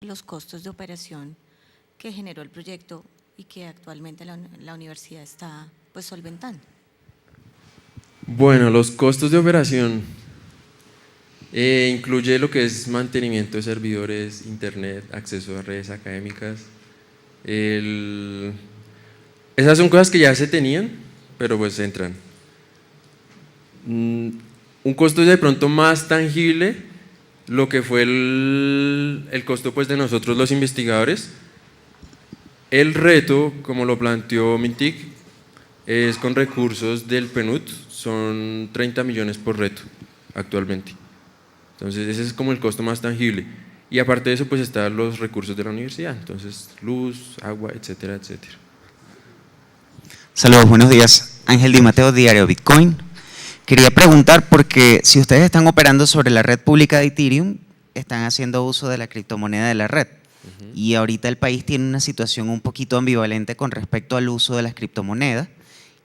los costos de operación que generó el proyecto y que actualmente la universidad está pues solventando. Bueno, los costos de operación incluye lo que es mantenimiento de servidores, internet, acceso a redes académicas. Esas son cosas que ya se tenían, pero pues entran. Un costo de pronto más tangible, lo que fue el costo pues de nosotros los investigadores. El reto, como lo planteó Mintic, es con recursos del PNUD, son 30 millones por reto actualmente. Entonces ese es como el costo más tangible. Y aparte de eso pues están los recursos de la universidad, entonces luz, agua, etcétera, etcétera. Saludos, buenos días. Ángel Di Mateo, Diario Bitcoin. Quería preguntar porque si ustedes están operando sobre la red pública de Ethereum, están haciendo uso de la criptomoneda de la red. Y ahorita el país tiene una situación un poquito ambivalente con respecto al uso de las criptomonedas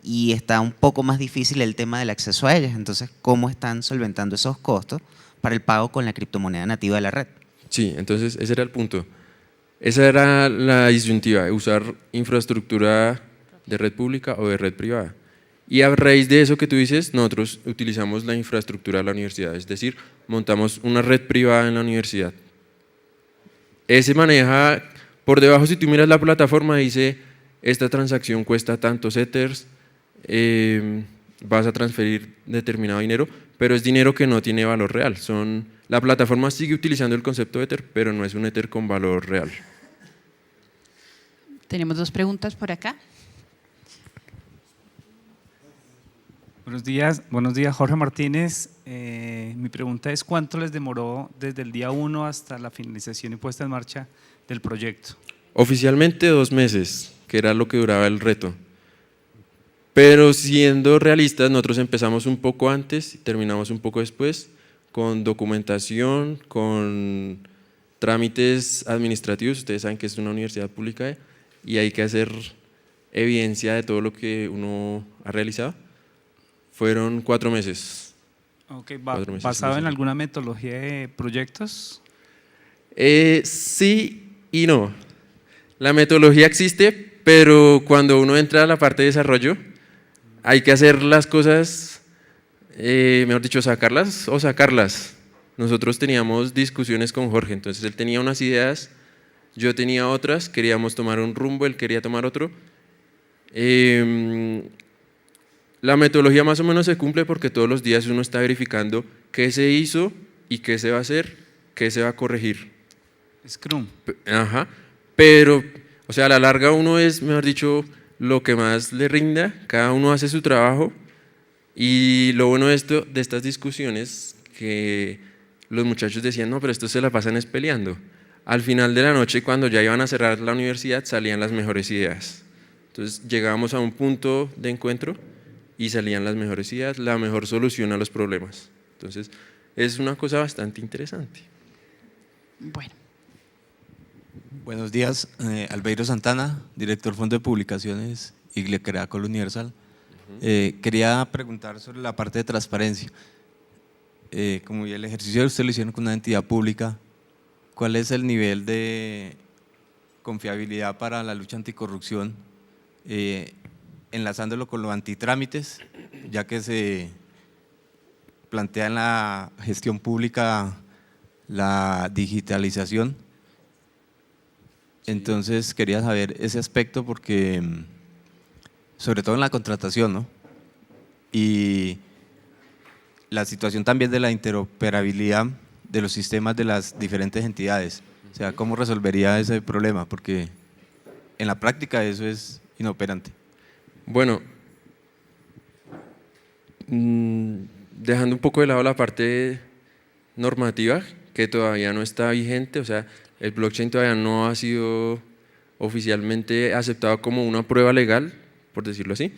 y está un poco más difícil el tema del acceso a ellas. Entonces, ¿cómo están solventando esos costos para el pago con la criptomoneda nativa de la red? Sí, entonces ese era el punto. Esa era la disyuntiva, usar infraestructura de red pública o de red privada. Y a raíz de eso que tú dices, nosotros utilizamos la infraestructura de la universidad, es decir, montamos una red privada en la universidad. Ese maneja, por debajo si tú miras la plataforma dice, esta transacción cuesta tantos Ethers, vas a transferir determinado dinero, pero es dinero que no tiene valor real. La plataforma sigue utilizando el concepto de Ether, pero no es un Ether con valor real. Tenemos dos preguntas por acá. Buenos días Jorge Martínez. Mi pregunta es ¿cuánto les demoró desde el día 1 hasta la finalización y puesta en marcha del proyecto? Oficialmente 2 meses, que era lo que duraba el reto. Pero siendo realistas, nosotros empezamos un poco antes y terminamos un poco después, con documentación, con trámites administrativos. Ustedes saben que es una universidad pública y hay que hacer evidencia de todo lo que uno ha realizado. Fueron 4 meses. Okay, 4 meses ¿basado en alguna metodología de proyectos? Sí y no. La metodología existe, pero cuando uno entra a la parte de desarrollo, hay que hacer las cosas, mejor dicho, sacarlas o sacarlas. Nosotros teníamos discusiones con Jorge, entonces él tenía unas ideas, yo tenía otras, queríamos tomar un rumbo, él quería tomar otro. La metodología más o menos se cumple porque todos los días uno está verificando qué se hizo y qué se va a hacer, qué se va a corregir. Scrum. Ajá, pero, o sea, a la larga uno es, mejor dicho, lo que más le rinda, cada uno hace su trabajo y lo bueno de estas discusiones que los muchachos decían, no, pero esto se la pasan es peleando. Al final de la noche, cuando ya iban a cerrar la universidad, salían las mejores ideas. Entonces llegábamos a un punto de encuentro y salían las mejores ideas, la mejor solución a los problemas. Entonces es una cosa bastante interesante. Bueno. Buenos días, Albeiro Santana, director Fondo de Publicaciones Iglecreacol Universal. Quería preguntar sobre la parte de transparencia. Como el ejercicio de usted lo hicieron con una entidad pública, ¿cuál es el nivel de confiabilidad para la lucha anticorrupción? Enlazándolo con los antitrámites, ya que se plantea en la gestión pública la digitalización. Entonces quería saber ese aspecto porque, sobre todo en la contratación, ¿no? Y la situación también de la interoperabilidad de los sistemas de las diferentes entidades. O sea, ¿cómo resolvería ese problema? Porque en la práctica eso es inoperante. Bueno, dejando un poco de lado la parte normativa, que todavía no está vigente, o sea, el blockchain todavía no ha sido oficialmente aceptado como una prueba legal, por decirlo así.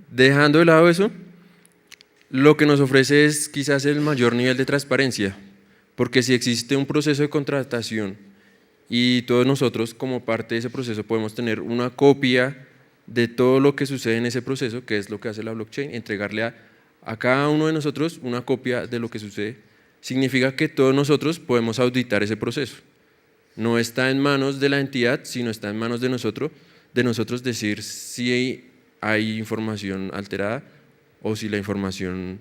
Dejando de lado eso, lo que nos ofrece es quizás el mayor nivel de transparencia, porque si existe un proceso de contratación y todos nosotros como parte de ese proceso podemos tener una copia de todo lo que sucede en ese proceso, que es lo que hace la blockchain, entregarle a cada uno de nosotros una copia de lo que sucede, significa que todos nosotros podemos auditar ese proceso. No está en manos de la entidad, sino está en manos de nosotros decir si hay información alterada o si la información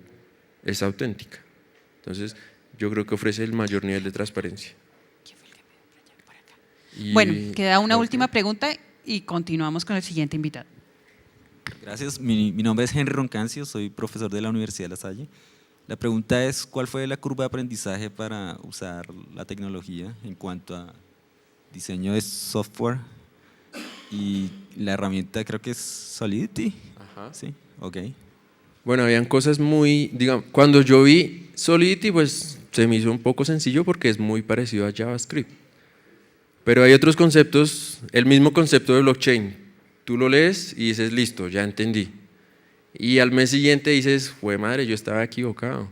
es auténtica. Entonces, yo creo que ofrece el mayor nivel de transparencia. Y Bueno, queda una creo última que- pregunta y continuamos con el siguiente invitado. Gracias. Mi nombre es Henry Roncancio, soy profesor de la Universidad de La Salle. La pregunta es, ¿cuál fue la curva de aprendizaje para usar la tecnología en cuanto a diseño de software? Y la herramienta creo que es Solidity. Ajá. Sí, ok. Bueno, habían cosas muy, digamos, cuando yo vi Solidity, pues se me hizo un poco sencillo porque es muy parecido a JavaScript. Pero hay otros conceptos, el mismo concepto de blockchain. Tú lo lees y dices, listo, ya entendí. Y al mes siguiente dices, fue madre, yo estaba equivocado.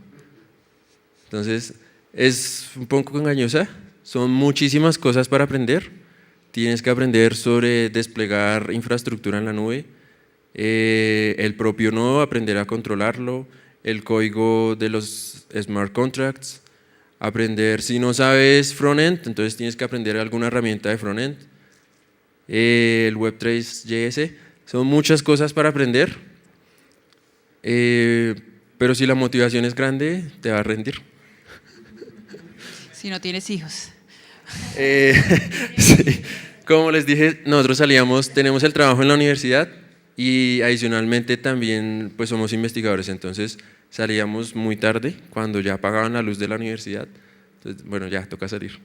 Entonces, es un poco engañosa. Son muchísimas cosas para aprender. Tienes que aprender sobre desplegar infraestructura en la nube, el propio nodo, aprender a controlarlo, el código de los smart contracts, aprender, si no sabes frontend, entonces tienes que aprender alguna herramienta de frontend, el Web3.js, son muchas cosas para aprender, pero si la motivación es grande, te va a rendir. Si no tienes hijos. Sí. Como les dije, nosotros tenemos el trabajo en la universidad y adicionalmente también pues somos investigadores, entonces salíamos muy tarde cuando ya apagaban la luz de la universidad, entonces bueno, ya toca salir.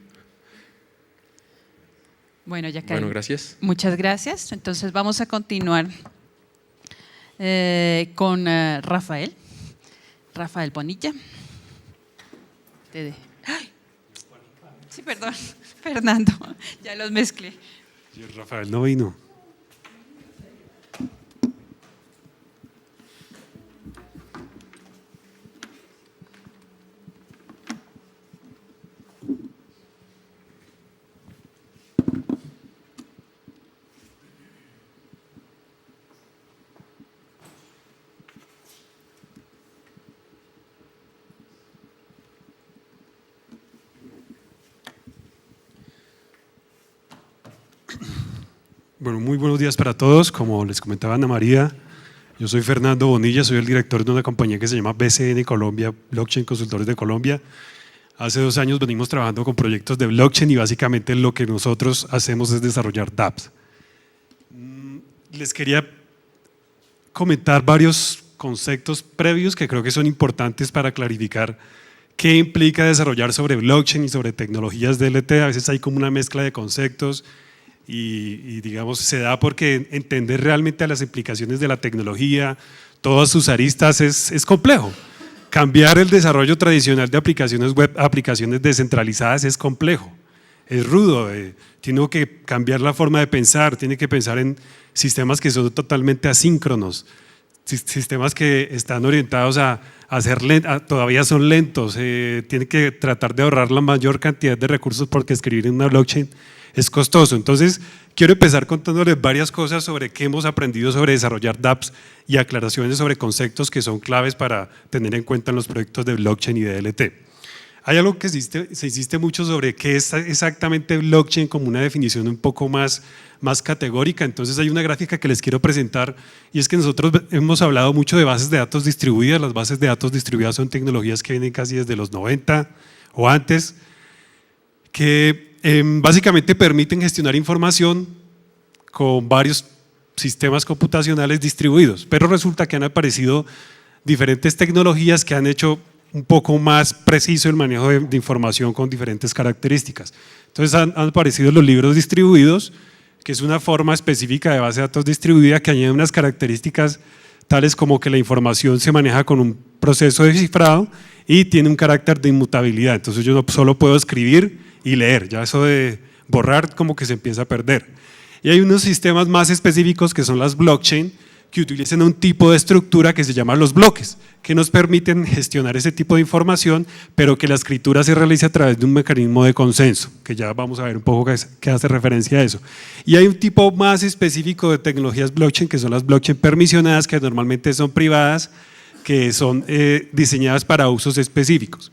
Bueno, ya Bueno, gracias. Muchas gracias. Entonces vamos a continuar con Rafael. Rafael Bonilla. ¡Ay! Sí, perdón. Fernando, ya los mezclé. Sí, Rafael no vino. Bueno, muy buenos días para todos. Como les comentaba Ana María, yo soy Fernando Bonilla, soy el director de una compañía que se llama BCN Colombia, Blockchain Consultores de Colombia. Hace 2 años venimos trabajando con proyectos de blockchain y básicamente lo que nosotros hacemos es desarrollar dApps. Les quería comentar varios conceptos previos que creo que son importantes para clarificar qué implica desarrollar sobre blockchain y sobre tecnologías DLT. A veces hay como una mezcla de conceptos y digamos se da porque entender realmente las implicaciones de la tecnología, todas sus aristas es complejo. Cambiar el desarrollo tradicional de aplicaciones web a aplicaciones descentralizadas es complejo, es rudo, tiene que cambiar la forma de pensar, tiene que pensar en sistemas que son totalmente asíncronos, sistemas que están orientados a todavía son lentos, tiene que tratar de ahorrar la mayor cantidad de recursos porque escribir en una blockchain es costoso. Entonces, quiero empezar contándoles varias cosas sobre qué hemos aprendido sobre desarrollar dApps y aclaraciones sobre conceptos que son claves para tener en cuenta en los proyectos de blockchain y de DLT. Hay algo que se insiste mucho sobre qué es exactamente blockchain como una definición un poco más categórica. Entonces hay una gráfica que les quiero presentar y es que nosotros hemos hablado mucho de bases de datos distribuidas. Las bases de datos distribuidas son tecnologías que vienen casi desde los 90 o antes, que básicamente permiten gestionar información con varios sistemas computacionales distribuidos, pero resulta que han aparecido diferentes tecnologías que han hecho un poco más preciso el manejo de información con diferentes características. Entonces han aparecido los libros distribuidos, que es una forma específica de base de datos distribuida que añade unas características tales como que la información se maneja con un proceso de cifrado y tiene un carácter de inmutabilidad. Entonces yo no solo puedo escribir y leer, ya eso de borrar como que se empieza a perder. Y hay unos sistemas más específicos que son las blockchain, que utilizan un tipo de estructura que se llama los bloques, que nos permiten gestionar ese tipo de información, pero que la escritura se realiza a través de un mecanismo de consenso, que ya vamos a ver un poco qué hace referencia a eso. Y hay un tipo más específico de tecnologías blockchain, que son las blockchain permisionadas, que normalmente son privadas, que son diseñadas para usos específicos.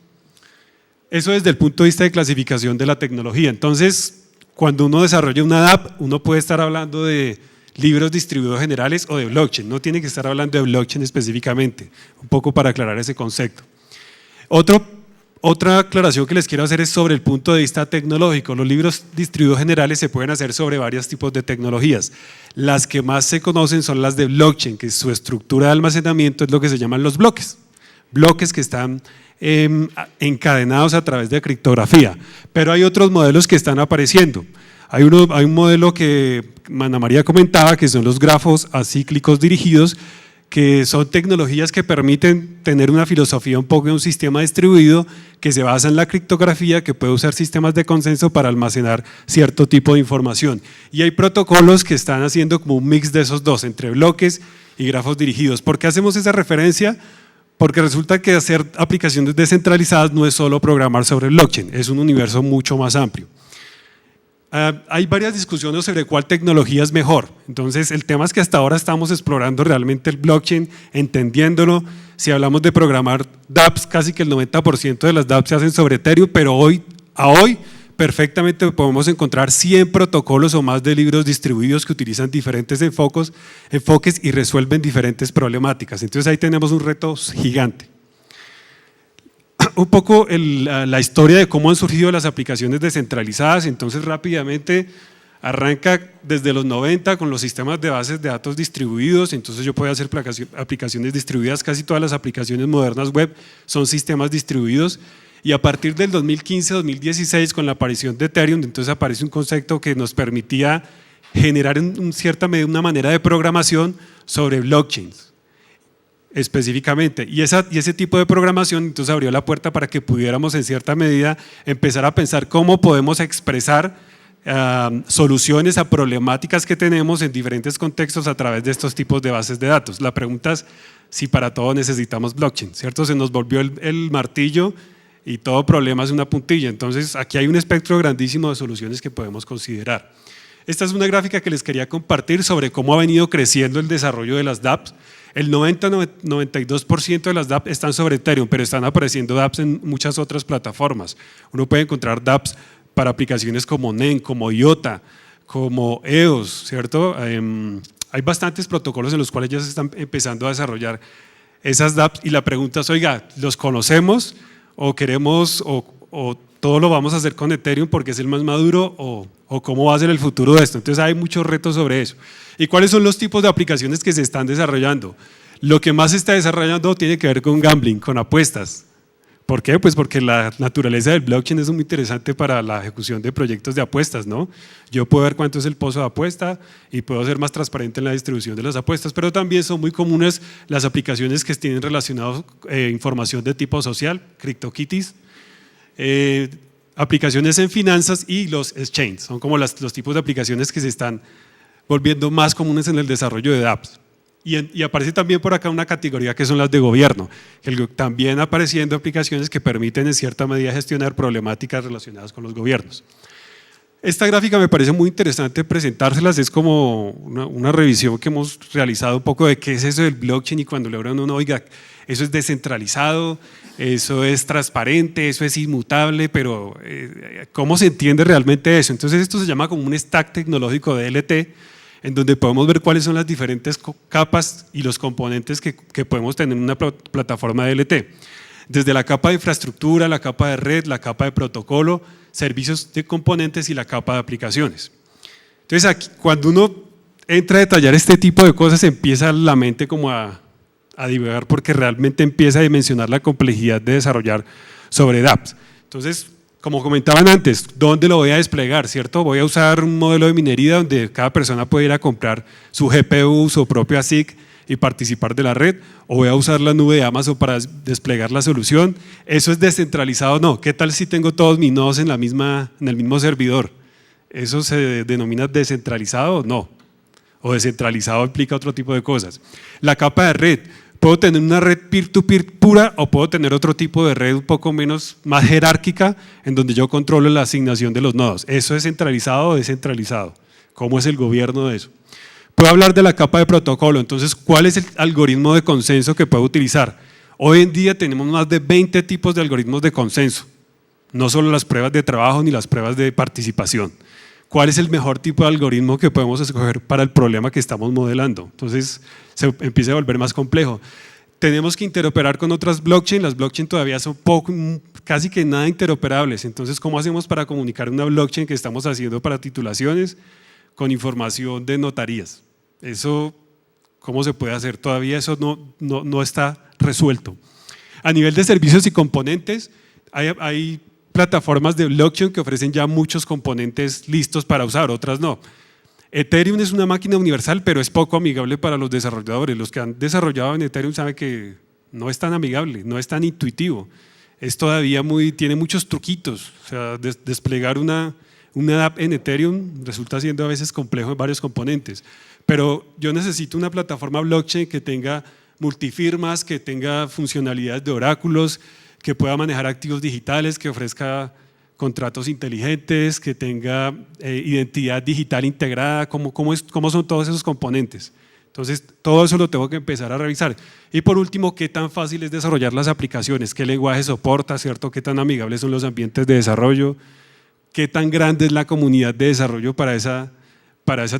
Eso desde el punto de vista de clasificación de la tecnología. Entonces, cuando uno desarrolla una app, uno puede estar hablando de libros distribuidos generales o de blockchain, no tiene que estar hablando de blockchain específicamente, un poco para aclarar ese concepto. Otra aclaración que les quiero hacer es sobre el punto de vista tecnológico. Los libros distribuidos generales se pueden hacer sobre varios tipos de tecnologías. Las que más se conocen son las de blockchain, que su estructura de almacenamiento es lo que se llaman los bloques. Bloques que están encadenados a través de criptografía. Pero hay otros modelos que están apareciendo. Hay un modelo que Ana María comentaba, que son los grafos acíclicos dirigidos, que son tecnologías que permiten tener una filosofía un poco de un sistema distribuido que se basa en la criptografía, que puede usar sistemas de consenso para almacenar cierto tipo de información. Y hay protocolos que están haciendo como un mix de esos dos, entre bloques y grafos dirigidos. ¿Por qué hacemos esa referencia? Porque resulta que hacer aplicaciones descentralizadas no es solo programar sobre blockchain, es un universo mucho más amplio. Hay varias discusiones sobre cuál tecnología es mejor. Entonces, el tema es que hasta ahora estamos explorando realmente el blockchain, entendiéndolo. Si hablamos de programar dApps, casi que el 90% de las dApps se hacen sobre Ethereum, pero hoy perfectamente podemos encontrar 100 protocolos o más de libros distribuidos que utilizan diferentes enfoques y resuelven diferentes problemáticas. Entonces, ahí tenemos un reto gigante. Un poco la historia de cómo han surgido las aplicaciones descentralizadas. Entonces, rápidamente arranca desde los 90 con los sistemas de bases de datos distribuidos. Entonces yo puedo hacer aplicaciones distribuidas. Casi todas las aplicaciones modernas web son sistemas distribuidos. Y a partir del 2015-2016, con la aparición de Ethereum, entonces aparece un concepto que nos permitía generar en cierta medida una manera de programación sobre blockchains específicamente, y ese tipo de programación entonces abrió la puerta para que pudiéramos en cierta medida empezar a pensar cómo podemos expresar soluciones a problemáticas que tenemos en diferentes contextos a través de estos tipos de bases de datos. La pregunta es si para todo necesitamos blockchain, ¿cierto? Se nos volvió el martillo y todo problema es una puntilla. Entonces aquí hay un espectro grandísimo de soluciones que podemos considerar. Esta es una gráfica que les quería compartir sobre cómo ha venido creciendo el desarrollo de las dApps. El 90-92% de las dApps están sobre Ethereum, pero están apareciendo dApps en muchas otras plataformas. Uno puede encontrar dApps para aplicaciones como NEN, como IOTA, como EOS, ¿cierto? Hay bastantes protocolos en los cuales ya se están empezando a desarrollar esas dApps y la pregunta es, oiga, ¿los conocemos o queremos o todo lo vamos a hacer con Ethereum porque es el más maduro o cómo va a ser el futuro de esto? Entonces hay muchos retos sobre eso. ¿Y cuáles son los tipos de aplicaciones que se están desarrollando? Lo que más se está desarrollando tiene que ver con gambling, con apuestas. ¿Por qué? Pues porque la naturaleza del blockchain es muy interesante para la ejecución de proyectos de apuestas, ¿no? Yo puedo ver cuánto es el pozo de apuesta y puedo ser más transparente en la distribución de las apuestas, pero también son muy comunes las aplicaciones que tienen relacionadas información de tipo social, CryptoKitties, aplicaciones en finanzas y los exchanges. Son como los tipos de aplicaciones que se están volviendo más comunes en el desarrollo de dApps. Y aparece también por acá una categoría que son las de gobierno, también apareciendo aplicaciones que permiten en cierta medida gestionar problemáticas relacionadas con los gobiernos. Esta gráfica me parece muy interesante presentárselas, es como una revisión que hemos realizado un poco de qué es eso del blockchain y cuando le hablan uno, oiga, eso es descentralizado, eso es transparente, eso es inmutable, pero ¿cómo se entiende realmente eso? Entonces esto se llama como un stack tecnológico de DLT, en donde podemos ver cuáles son las diferentes capas y los componentes que podemos tener en una plataforma DLT. Desde la capa de infraestructura, la capa de red, la capa de protocolo, servicios de componentes y la capa de aplicaciones. Entonces aquí, cuando uno entra a detallar este tipo de cosas, empieza la mente como a divagar porque realmente empieza a dimensionar la complejidad de desarrollar sobre dApps. Entonces, como comentaban antes, ¿dónde lo voy a desplegar? ¿Cierto? Voy a usar un modelo de minería donde cada persona puede ir a comprar su GPU, su propio ASIC y participar de la red, o voy a usar la nube de Amazon para desplegar la solución. ¿Eso es descentralizado o no? ¿Qué tal si tengo todos mis nodos en el mismo servidor? ¿Eso se denomina descentralizado o no? ¿O descentralizado implica otro tipo de cosas? La capa de red. ¿Puedo tener una red peer-to-peer pura o puedo tener otro tipo de red un poco más jerárquica en donde yo controlo la asignación de los nodos? ¿Eso es centralizado o descentralizado? ¿Cómo es el gobierno de eso? Puedo hablar de la capa de protocolo. Entonces, ¿cuál es el algoritmo de consenso que puedo utilizar? Hoy en día tenemos más de 20 tipos de algoritmos de consenso, no solo las pruebas de trabajo ni las pruebas de participación. cuál es el mejor tipo de algoritmo que podemos escoger para el problema que estamos modelando. Entonces se empieza a volver más complejo. Tenemos que interoperar con otras blockchain, las blockchain todavía son casi que nada interoperables, entonces ¿cómo hacemos para comunicar una blockchain que estamos haciendo para titulaciones con información de notarías? Eso, ¿cómo se puede hacer? Todavía eso no está resuelto. A nivel de servicios y componentes, hay plataformas de blockchain que ofrecen ya muchos componentes listos para usar, otras no. Ethereum es una máquina universal, pero es poco amigable para los desarrolladores. Los que han desarrollado en Ethereum saben que no es tan amigable, no es tan intuitivo. Es todavía tiene muchos truquitos. O sea, desplegar una app en Ethereum resulta siendo a veces complejo en varios componentes. Pero yo necesito una plataforma blockchain que tenga multifirmas, que tenga funcionalidades de oráculos, que pueda manejar activos digitales, que ofrezca contratos inteligentes, que tenga identidad digital integrada, cómo son todos esos componentes. Entonces, todo eso lo tengo que empezar a revisar. Y por último, qué tan fácil es desarrollar las aplicaciones, qué lenguaje soporta, ¿cierto? Qué tan amigables son los ambientes de desarrollo, qué tan grande es la comunidad de desarrollo para esa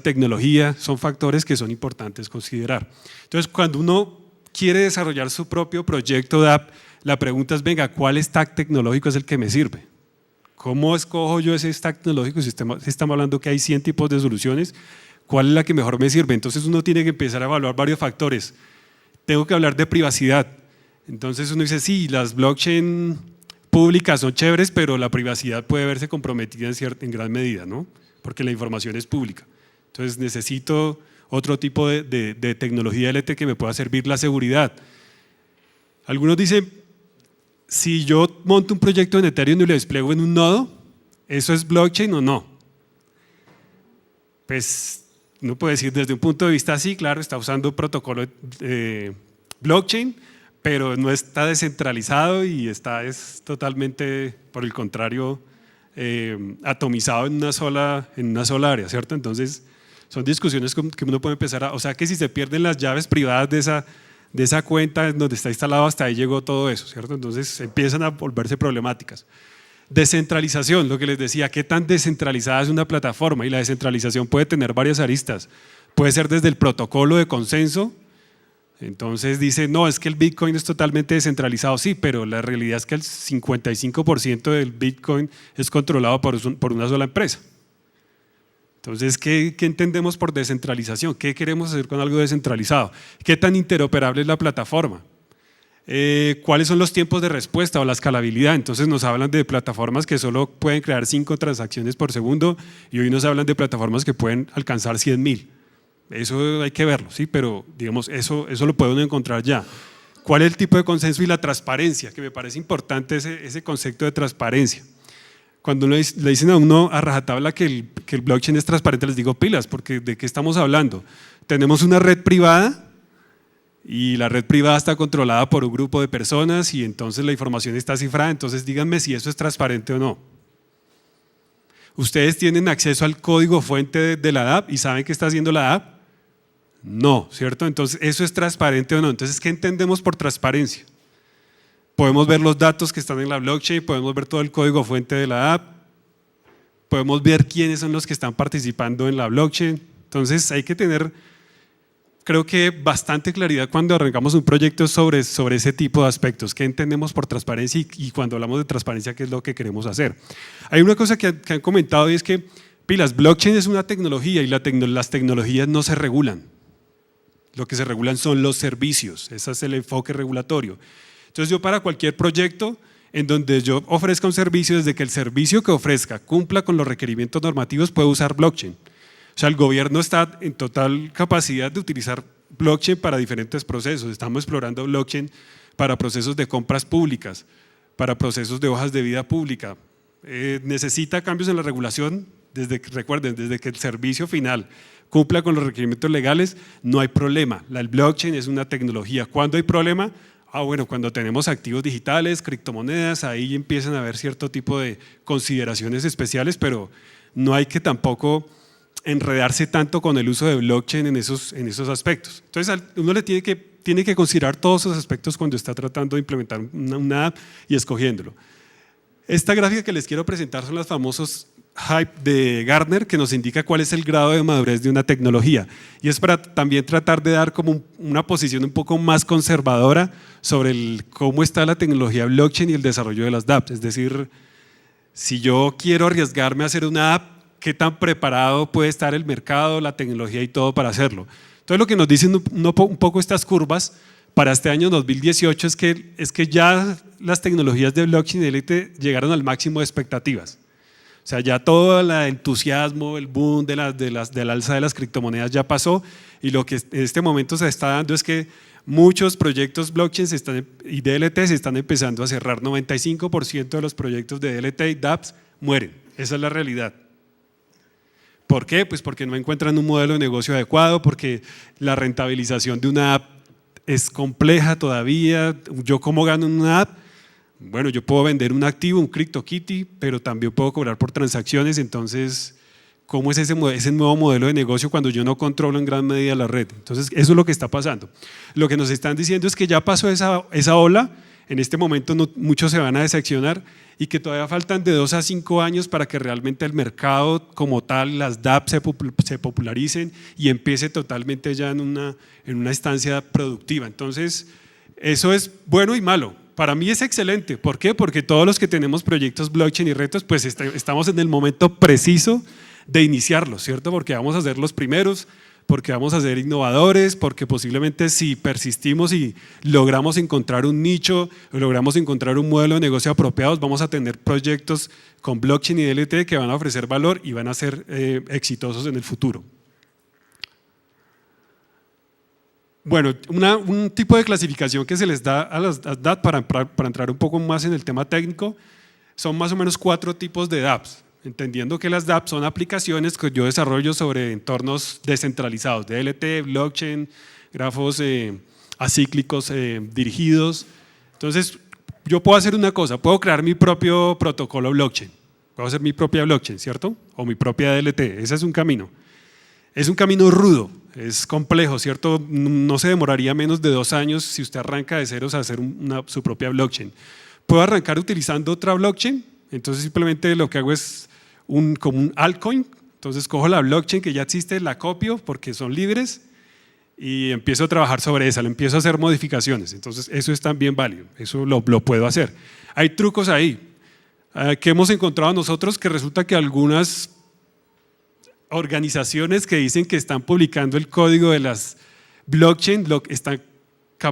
tecnología. Son factores que son importantes considerar. Entonces, cuando uno quiere desarrollar su propio proyecto de app, la pregunta es, venga, ¿cuál stack tecnológico es el que me sirve? ¿Cómo escojo yo ese stack tecnológico? Si estamos hablando que hay 100 tipos de soluciones, ¿cuál es la que mejor me sirve? Entonces uno tiene que empezar a evaluar varios factores. Tengo que hablar de privacidad. Entonces uno dice, sí, las blockchain públicas son chéveres, pero la privacidad puede verse comprometida en gran medida, ¿no? Porque la información es pública. Entonces necesito otro tipo de tecnología LT que me pueda servir la seguridad. Algunos dicen, si yo monto un proyecto en Ethereum y lo despliego en un nodo, ¿eso es blockchain o no? Pues uno puede decir desde un punto de vista sí, claro, está usando protocolo blockchain, pero no está descentralizado y es totalmente, por el contrario, atomizado en una sola área, ¿cierto? Entonces son discusiones que uno puede empezar o sea que si se pierden las llaves privadas de esa cuenta en donde está instalado, hasta ahí llegó todo eso, ¿cierto? Entonces empiezan a volverse problemáticas. Descentralización, lo que les decía, ¿qué tan descentralizada es una plataforma? Y la descentralización puede tener varias aristas. Puede ser desde el protocolo de consenso. Entonces dice, no, es que el Bitcoin es totalmente descentralizado. Sí, pero la realidad es que el 55% del Bitcoin es controlado por una sola empresa. Entonces, ¿qué entendemos por descentralización? ¿Qué queremos hacer con algo descentralizado? ¿Qué tan interoperable es la plataforma? ¿Cuáles son los tiempos de respuesta o la escalabilidad? Entonces nos hablan de plataformas que solo pueden crear 5 transacciones por segundo y hoy nos hablan de plataformas que pueden alcanzar 100.000. Eso hay que verlo, ¿sí? Pero digamos, eso lo puede uno encontrar ya. ¿Cuál es el tipo de consenso y la transparencia? Que me parece importante ese concepto de transparencia. Cuando le dicen a uno a rajatabla que el blockchain es transparente, les digo pilas, porque ¿de qué estamos hablando? Tenemos una red privada y la red privada está controlada por un grupo de personas y entonces la información está cifrada, entonces díganme si eso es transparente o no. ¿Ustedes tienen acceso al código fuente de la app y saben qué está haciendo la app? No, ¿cierto? Entonces, ¿eso es transparente o no? Entonces, ¿qué entendemos por transparencia? Podemos ver los datos que están en la blockchain, podemos ver todo el código fuente de la app, podemos ver quiénes son los que están participando en la blockchain. Entonces hay que tener, creo que bastante claridad cuando arrancamos un proyecto sobre ese tipo de aspectos, qué entendemos por transparencia y cuando hablamos de transparencia, qué es lo que queremos hacer. Hay una cosa que han comentado y es que, pilas, blockchain es una tecnología y las tecnologías no se regulan. Lo que se regulan son los servicios, ese es el enfoque regulatorio. Entonces yo para cualquier proyecto en donde yo ofrezca un servicio, desde que el servicio que ofrezca cumpla con los requerimientos normativos, puedo usar blockchain. O sea, el gobierno está en total capacidad de utilizar blockchain para diferentes procesos. Estamos explorando blockchain para procesos de compras públicas, para procesos de hojas de vida pública. Necesita cambios en la regulación, recuerden, desde que el servicio final cumpla con los requerimientos legales, no hay problema. El blockchain es una tecnología. ¿Cuándo hay problema? Bueno, cuando tenemos activos digitales, criptomonedas, ahí empiezan a haber cierto tipo de consideraciones especiales, pero no hay que tampoco enredarse tanto con el uso de blockchain en esos aspectos. Entonces, uno tiene que considerar todos esos aspectos cuando está tratando de implementar una app y escogiéndolo. Esta gráfica que les quiero presentar son las famosas Hype de Gartner que nos indica cuál es el grado de madurez de una tecnología, y es para también tratar de dar como una posición un poco más conservadora sobre cómo está la tecnología blockchain y el desarrollo de las dApps. Es decir, si yo quiero arriesgarme a hacer una app, ¿qué tan preparado puede estar el mercado, la tecnología y todo para hacerlo? Entonces lo que nos dicen un poco estas curvas para este año 2018 es que ya las tecnologías de blockchain y DLT llegaron al máximo de expectativas. O sea, ya todo el entusiasmo, el boom del alza de las criptomonedas ya pasó, y lo que en este momento se está dando es que muchos proyectos blockchain y DLT se están empezando a cerrar. 95% de los proyectos de DLT y dApps mueren. Esa es la realidad. ¿Por qué? Pues porque no encuentran un modelo de negocio adecuado, porque la rentabilización de una app es compleja todavía. ¿Yo cómo gano en una app? Bueno, yo puedo vender un activo, un CryptoKitty, pero también puedo cobrar por transacciones. Entonces, ¿cómo es ese nuevo modelo de negocio cuando yo no controlo en gran medida la red? Entonces, eso es lo que está pasando. Lo que nos están diciendo es que ya pasó esa ola. En este momento muchos se van a decepcionar, y que todavía faltan de 2 a 5 años para que realmente el mercado como tal, las dApps se popularicen y empiece totalmente ya en una instancia productiva. Entonces, eso es bueno y malo. Para mí es excelente. ¿Por qué? Porque todos los que tenemos proyectos blockchain y retos, pues estamos en el momento preciso de iniciarlos, ¿cierto? Porque vamos a ser los primeros, porque vamos a ser innovadores, porque posiblemente si persistimos y logramos encontrar un nicho, logramos encontrar un modelo de negocio apropiado, vamos a tener proyectos con blockchain y DLT que van a ofrecer valor y van a ser exitosos en el futuro. Bueno, un tipo de clasificación que se les da a las dApps para entrar un poco más en el tema técnico, son más o menos 4 tipos de dApps. Entendiendo que las dApps son aplicaciones que yo desarrollo sobre entornos descentralizados, DLT, blockchain, grafos acíclicos dirigidos. Entonces, yo puedo hacer una cosa, puedo crear mi propio protocolo blockchain, puedo hacer mi propia blockchain, ¿cierto? O mi propia DLT, ese es un camino. Es un camino rudo, es complejo, ¿cierto? No se demoraría menos de 2 años si usted arranca de ceros a hacer su propia blockchain. Puedo arrancar utilizando otra blockchain, entonces simplemente lo que hago es como un altcoin. Entonces cojo la blockchain que ya existe, la copio porque son libres y empiezo a trabajar sobre esa, le empiezo a hacer modificaciones. Entonces eso es también válido, eso lo puedo hacer. Hay trucos ahí que hemos encontrado nosotros, que resulta que algunas organizaciones que dicen que están publicando el código de las blockchain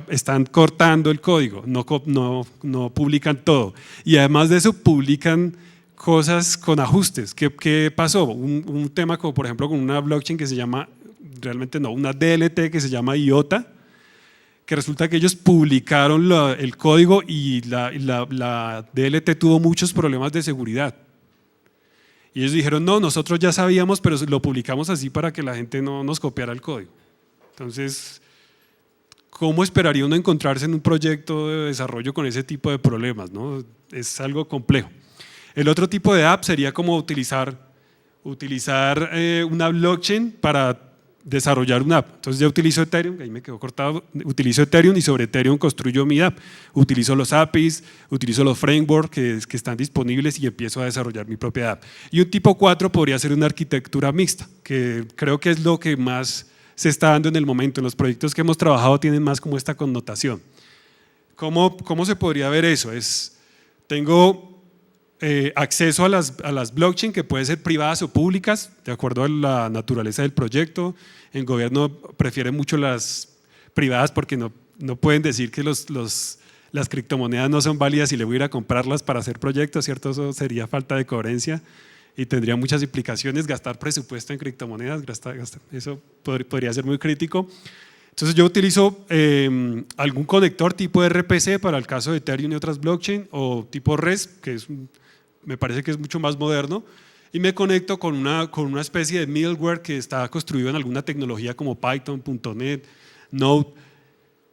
están cortando el código, no publican todo, y además de eso publican cosas con ajustes. ¿Qué pasó? Un tema como por ejemplo con una blockchain que se llama, una DLT que se llama IOTA, que resulta que ellos publicaron el código y la DLT tuvo muchos problemas de seguridad. Y ellos dijeron, no, nosotros ya sabíamos, pero lo publicamos así para que la gente no nos copiara el código. Entonces, ¿cómo esperaría uno encontrarse en un proyecto de desarrollo con ese tipo de problemas, ¿no? Es algo complejo. El otro tipo de app sería como utilizar una blockchain para desarrollar una app. Entonces ya utilizo Ethereum, ahí me quedó cortado, utilizo Ethereum y sobre Ethereum construyo mi app. Utilizo los APIs, utilizo los frameworks que están disponibles y empiezo a desarrollar mi propia app. Y un tipo 4 podría ser una arquitectura mixta, que creo que es lo que más se está dando en el momento. En los proyectos que hemos trabajado tienen más como esta connotación. ¿Cómo se podría ver eso? Tengo acceso a las blockchain que pueden ser privadas o públicas, de acuerdo a la naturaleza del proyecto. En gobierno prefieren mucho las privadas porque no pueden decir que las criptomonedas no son válidas y le voy a ir a comprarlas para hacer proyectos, ¿cierto? Eso sería falta de coherencia y tendría muchas implicaciones. Gastar presupuesto en criptomonedas, eso podría ser muy crítico. Entonces yo utilizo algún conector tipo RPC para el caso de Ethereum y otras blockchain, o tipo REST, que me parece que es mucho más moderno, y me conecto con una especie de middleware que está construido en alguna tecnología como Python, .NET, Node,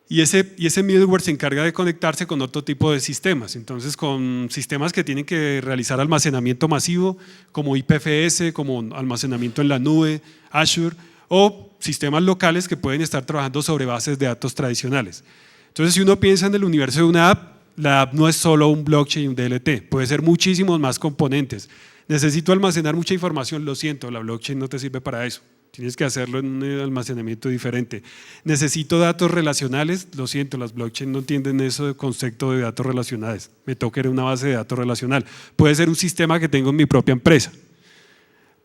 y ese middleware se encarga de conectarse con otro tipo de sistemas. Entonces con sistemas que tienen que realizar almacenamiento masivo como IPFS, como almacenamiento en la nube, Azure, o sistemas locales que pueden estar trabajando sobre bases de datos tradicionales. Entonces si uno piensa en el universo de una app, la app no es solo un blockchain y un DLT, puede ser muchísimos más componentes, Necesito almacenar mucha información, lo siento, la blockchain no te sirve para eso. Tienes que hacerlo en un almacenamiento diferente. Necesito datos relacionales, lo siento, las blockchain no entienden eso de concepto de datos relacionales. Me toca una base de datos relacional. Puede ser un sistema que tengo en mi propia empresa.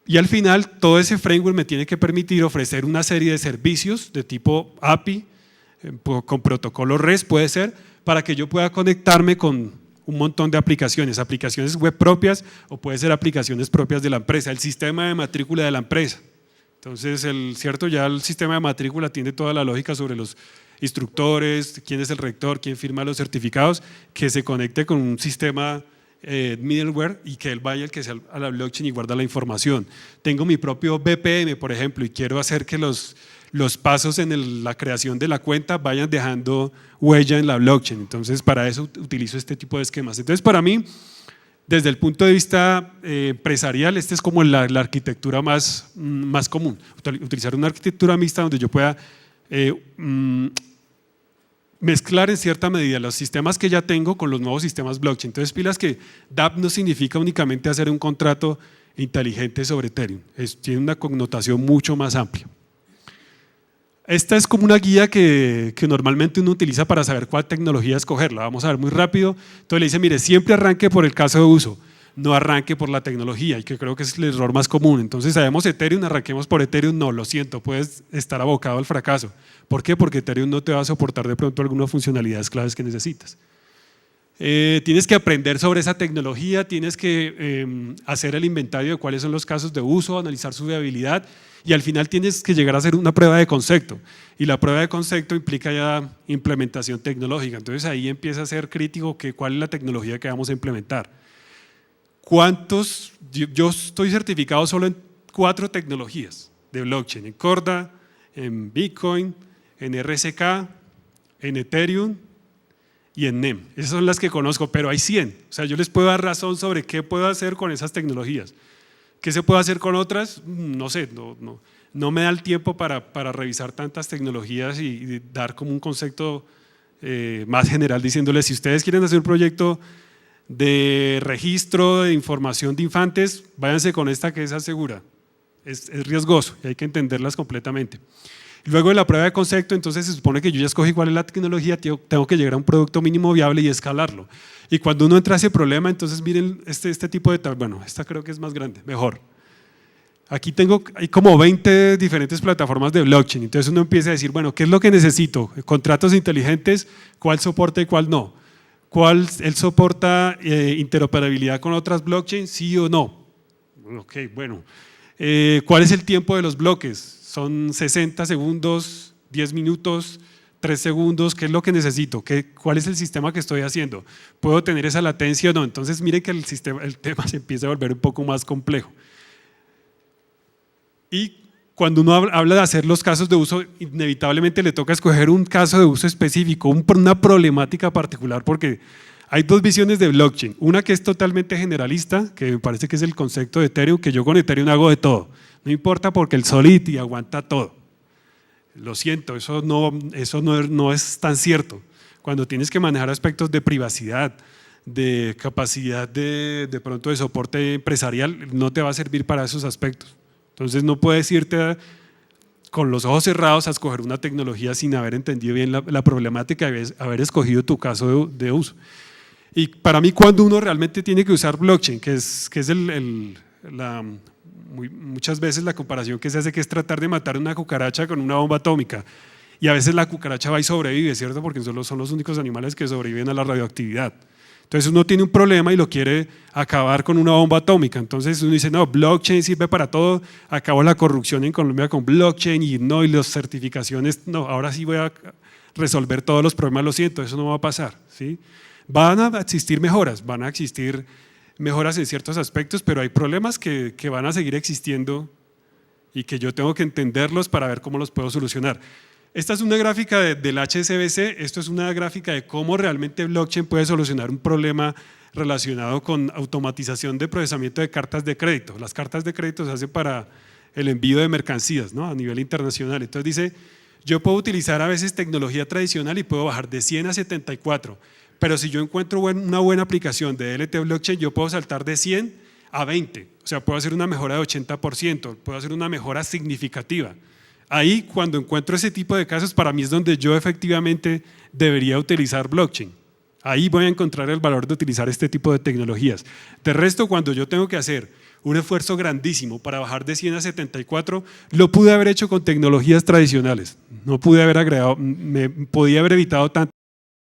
Y al final, todo ese framework me tiene que permitir ofrecer una serie de servicios de tipo API, con protocolo REST puede ser, para que yo pueda conectarme con un montón de aplicaciones, aplicaciones web propias o puede ser aplicaciones propias de la empresa, el sistema de matrícula de la empresa. Entonces, ya el sistema de matrícula tiene toda la lógica sobre los instructores, quién es el rector, quién firma los certificados, que se conecte con un sistema middleware y que él vaya que sea a la blockchain y guarda la información. Tengo mi propio BPM, por ejemplo, y quiero hacer que los pasos en la creación de la cuenta vayan dejando huella en la blockchain. Entonces, para eso utilizo este tipo de esquemas. Entonces, para mí, desde el punto de vista empresarial, esta es como la arquitectura más común. Utilizar una arquitectura mixta donde yo pueda mezclar en cierta medida los sistemas que ya tengo con los nuevos sistemas blockchain. Entonces, pilas que DApp no significa únicamente hacer un contrato inteligente sobre Ethereum. Tiene una connotación mucho más amplia. Esta es como una guía que normalmente uno utiliza para saber cuál tecnología escoger. La vamos a ver muy rápido. Entonces le dice, mire, siempre arranque por el caso de uso, no arranque por la tecnología, y que creo que es el error más común. Entonces sabemos Ethereum, arranquemos por Ethereum, no, lo siento, puedes estar abocado al fracaso. ¿Por qué? Porque Ethereum no te va a soportar de pronto algunas funcionalidades claves que necesitas. Tienes que aprender sobre esa tecnología, tienes que hacer el inventario de cuáles son los casos de uso, analizar su viabilidad y al final tienes que llegar a hacer una prueba de concepto y la prueba de concepto implica ya implementación tecnológica. Entonces ahí empieza a ser crítico cuál es la tecnología que vamos a implementar. Yo estoy certificado solo en 4 tecnologías de blockchain, en Corda, en Bitcoin, en RSK, en Ethereum y en NEM. Esas son las que conozco, pero hay 100. O sea, yo les puedo dar razón sobre qué puedo hacer con esas tecnologías. ¿Qué se puede hacer con otras? No sé, no me da el tiempo para revisar tantas tecnologías y dar como un concepto más general diciéndoles, si ustedes quieren hacer un proyecto de registro de información de infantes, váyanse con esta que es segura. Es riesgoso y hay que entenderlas completamente. Luego de la prueba de concepto, entonces se supone que yo ya escogí cuál es la tecnología, tengo que llegar a un producto mínimo viable y escalarlo. Y cuando uno entra a ese problema, entonces miren este tipo de, bueno, esta creo que es más grande, mejor. Aquí hay como 20 diferentes plataformas de blockchain, entonces uno empieza a decir, bueno, ¿qué es lo que necesito? Contratos inteligentes, ¿cuál soporta y cuál no? ¿Cuál él soporta interoperabilidad con otras blockchains? ¿Sí o no? Ok, bueno. ¿Cuál es el tiempo de los bloques? ¿Son 60 segundos, 10 minutos, 3 segundos? ¿Qué es lo que necesito? ¿Cuál es el sistema que estoy haciendo? ¿Puedo tener esa latencia o no? Entonces miren que el tema se empieza a volver un poco más complejo. Y cuando uno habla de hacer los casos de uso, inevitablemente le toca escoger un caso de uso específico, una problemática particular, porque hay 2 visiones de blockchain. Una que es totalmente generalista, que me parece que es el concepto de Ethereum, que yo con Ethereum hago de todo. No importa porque el Solidity aguanta todo. Lo siento, eso no es tan cierto. Cuando tienes que manejar aspectos de privacidad, de capacidad de pronto de soporte empresarial, no te va a servir para esos aspectos. Entonces no puedes irte con los ojos cerrados a escoger una tecnología sin haber entendido bien la problemática y haber escogido tu caso de uso. Y para mí, cuando uno realmente tiene que usar blockchain, que es muchas veces la comparación que se hace, que es tratar de matar una cucaracha con una bomba atómica, y a veces la cucaracha va y sobrevive, ¿cierto? Porque son los únicos animales que sobreviven a la radioactividad. Entonces uno tiene un problema y lo quiere acabar con una bomba atómica. Entonces uno dice, no, blockchain sirve para todo, acabó la corrupción en Colombia con blockchain y las certificaciones, no, ahora sí voy a resolver todos los problemas, lo siento, eso no va a pasar, ¿sí? Van a existir mejoras, en ciertos aspectos, pero hay problemas que van a seguir existiendo y que yo tengo que entenderlos para ver cómo los puedo solucionar. Esta es una gráfica del HSBC, esto es una gráfica de cómo realmente blockchain puede solucionar un problema relacionado con automatización de procesamiento de cartas de crédito. Las cartas de crédito se hacen para el envío de mercancías, ¿no? A nivel internacional. Entonces dice, yo puedo utilizar a veces tecnología tradicional y puedo bajar de 100 a 74, pero si yo encuentro una buena aplicación de DLT blockchain, yo puedo saltar de 100 a 20, o sea, puedo hacer una mejora de 80%, puedo hacer una mejora significativa. Ahí, cuando encuentro ese tipo de casos, para mí es donde yo efectivamente debería utilizar blockchain. Ahí voy a encontrar el valor de utilizar este tipo de tecnologías. De resto, cuando yo tengo que hacer un esfuerzo grandísimo para bajar de 100 a 74, lo pude haber hecho con tecnologías tradicionales. No pude haber agregado, me podía haber evitado tantas